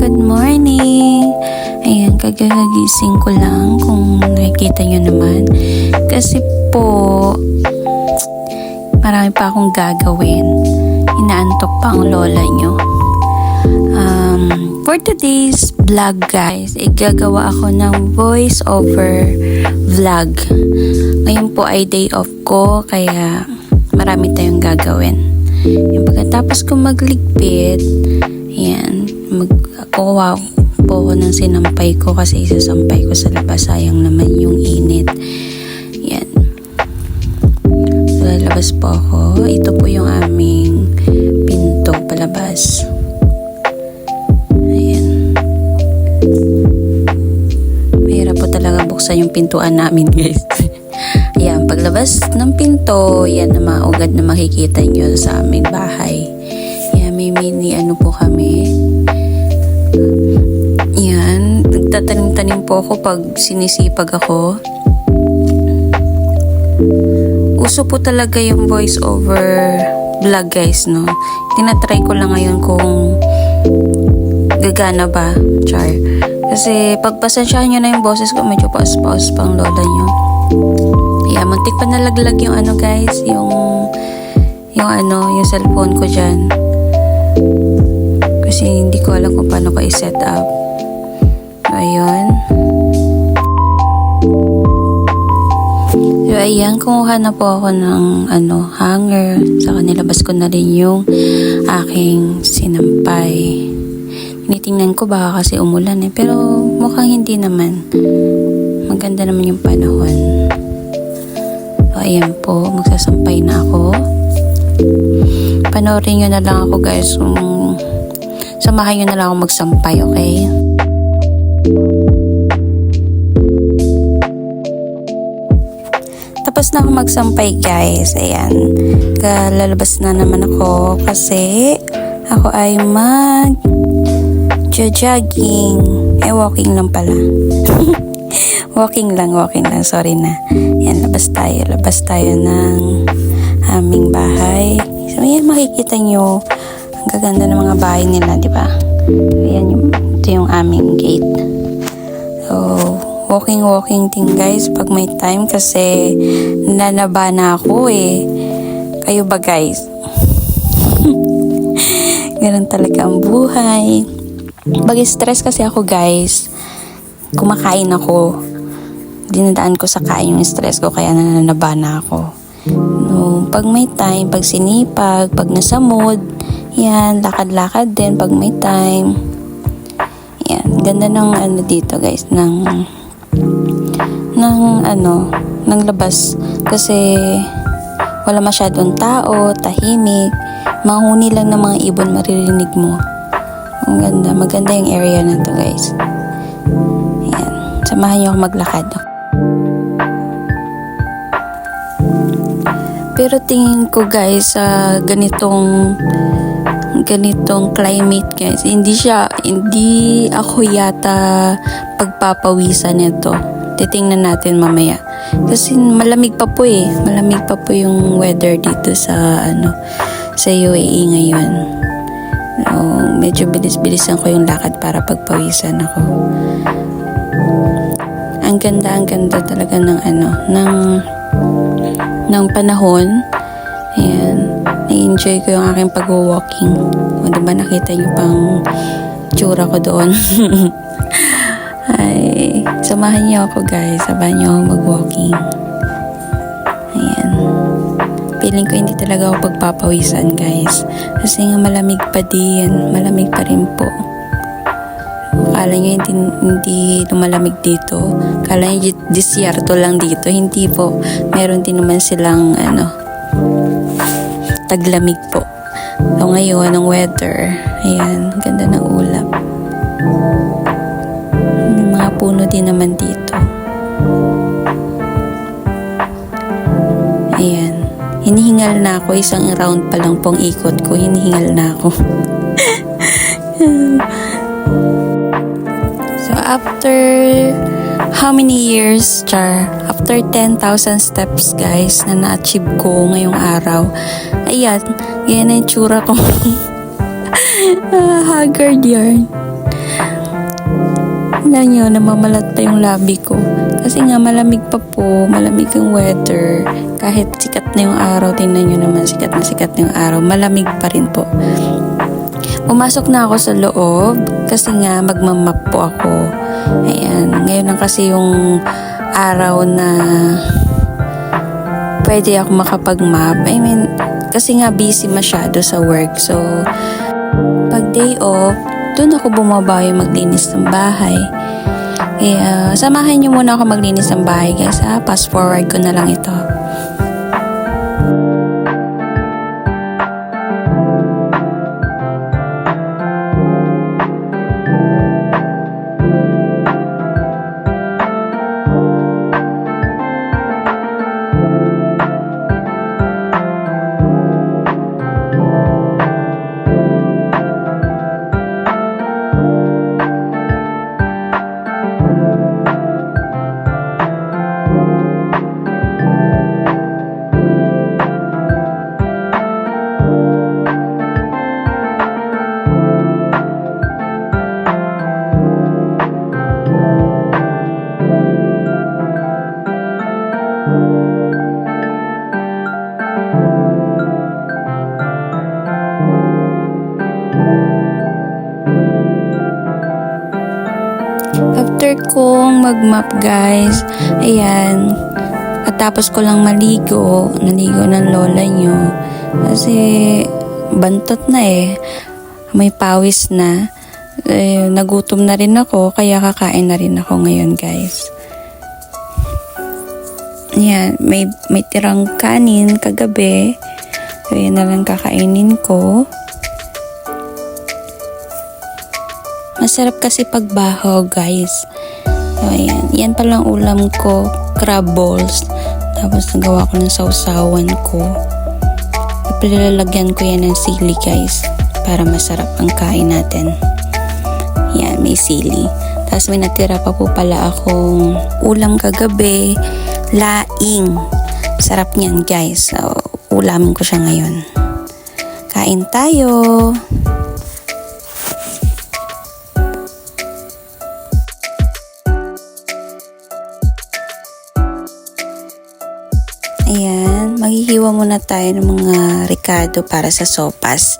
Good morning. Ayan, kagagising ko lang kung nakikita nyo naman. Kasi po, marami pa akong gagawin. Inaantok pa ang lola nyo. For today's vlog guys, gagawa ako ng voice over vlog. Ngayon po ay day off ko, kaya marami tayong gagawin. Yung pagkatapos ko magligpit, ayan, magkukuha po ako ng sinampay ko kasi isasampay ko sa labas. Sayang naman yung init. Yan. So, lalabas po ako. Ito po yung aming pinto palabas. Ayan. Mahirap po talaga buksan yung pintuan namin guys. Ayan, paglabas ng pinto, yan na maugad na makikita nyo sa aming bahay. Ayan, may mini ano po kami. Yan, nagtatanim-tanim po ako pag sinisipag ako. Uso po talaga yung voice over vlog guys, no? Tinatry ko lang ngayon kung gagana ba, char. Kasi pagpasensyahan nyo na yung boses ko, medyo paus-paus pang lola nyo. Yeah, muntik pa nalaglag yung ano guys, yung cellphone ko dyan. Kasi hindi ko alam kung paano ko i-set up. So, ayun. So, ayan. Kumuha na po ako ng hanger. Saka nilabas ko na rin yung aking sinampay. Tinitingnan ko baka kasi umulan eh. Pero mukhang hindi naman. Maganda naman yung panahon. So, ayan po. Magsasampay na ako. Panoorin nyo na lang ako guys kung samahan nyo na lang ako magsampay, okay? Tapos na ako magsampay, guys. Ayan. Lalabas na naman ako kasi ako ay mag-jogging. Walking lang pala. Walking lang. Sorry na. Ayan, labas tayo ng aming bahay. So, ayan, makikita nyo. Ang gaganda ng mga bahay nila, di ba? Ayan, ito yung aming gate. So, walking din guys pag may time kasi nanaba na ako eh. Kayo ba guys? Ganun talaga ang buhay. Pag stress kasi ako guys, kumakain ako. Dinadaan ko sa kain yung stress ko kaya nananaba na ako. No, pag may time, pag sinipag, pag nasa mood, yan, lakad-lakad din pag may time. Yan, ganda ng dito guys, ng labas. Kasi wala masyadong tao, tahimik. Mahuni lang ng mga ibon maririnig mo. Ang ganda, maganda yung area na to guys. Yan, samahan niyo ako maglakad. Pero tingin ko guys, ganitong climate guys, hindi ako yata pagpapawisan nito. Titingnan natin mamaya. Kasi malamig pa po yung weather dito sa UAE ngayon. Medyo bilis-bilisan ko yung lakad para pagpawisan ako. Ang ganda talaga ng panahon. Ayan, na-enjoy ko yung aking pag-walking. O diba nakita nyo pang itsura ko doon. Ay, samahan niyo ako guys. Samahan niyo ako mag-walking. Ayan. Feeling ko hindi talaga ako pagpapawisan guys. Kasi nga malamig pa din. Malamig pa rin po. Akala nyo hindi lumalamig dito. Akala nyo disyerto lang dito. Hindi po. Meron din naman silang taglamig po. So ngayon, ang weather. Ayan, ganda ng ulap. May mga puno din naman dito. Ayan. Hinihingal na ako. Isang round pa lang pong ikot ko. Hinihingal na ako. So, after how many years, Char? After 10,000 steps, guys, na na-achieve ko ngayong araw. Ayan. Yan na yung tsura ko. Haggard yarn. Alam nyo, namamalat pa yung labi ko. Kasi nga, malamig pa po. Malamig yung weather. Kahit sikat na yung araw, tingnan nyo naman, sikat na yung araw. Malamig pa rin po. Pumasok na ako sa loob kasi nga magmamap po ako. Ayan. Ngayon lang kasi yung araw na pwede ako makapag-map. I mean, kasi nga busy masyado sa work. So, pag day off, doon ako bumabawi maglinis ng bahay. Kaya, samahan niyo muna ako maglinis ng bahay guys ha. Fast forward ko na lang ito. After kong mag-map guys, ayan, at tapos ko lang naligo ng lola nyo. Kasi bantot na may pawis na. Nagutom na rin ako, kaya kakain na rin ako ngayon guys. Ayan, may tirang kanin kagabi. So, yan na lang kakainin ko. Masarap kasi pagbaho, guys. So, ayan. Yan palang ulam ko, crab balls. Tapos, nagawa ko ng sausawan ko. Ipalalagyan ko yan ng sili, guys. Para masarap ang kain natin. Yan, may sili. Tapos, may natira pa po pala akong ulam kagabi. Laing. Sarap niyan, guys. So, ulamin ko siya ngayon. Kain tayo. Ayan, maghihiwa muna tayo ng mga ricado para sa sopas.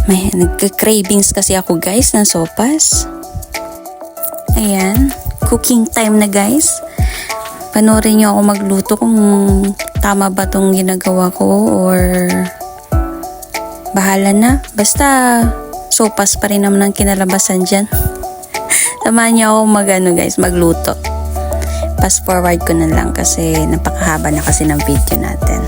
May nagka-cravings kasi ako guys ng sopas. Ayan, cooking time na guys. Panoorin nyo ako magluto kung tama ba tong ginagawa ko or bahala na. Basta sopas pa rin naman ang kinalabasan dyan. Samahan nyo ako magluto. Fast forward ko na lang kasi napakahaba na kasi ng video natin.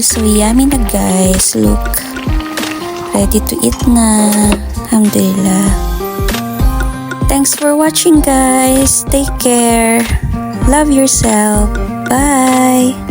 so yummy na guys. Look. Ready to eat na. Alhamdulillah. Thanks for watching guys. Take care. Love yourself. Bye.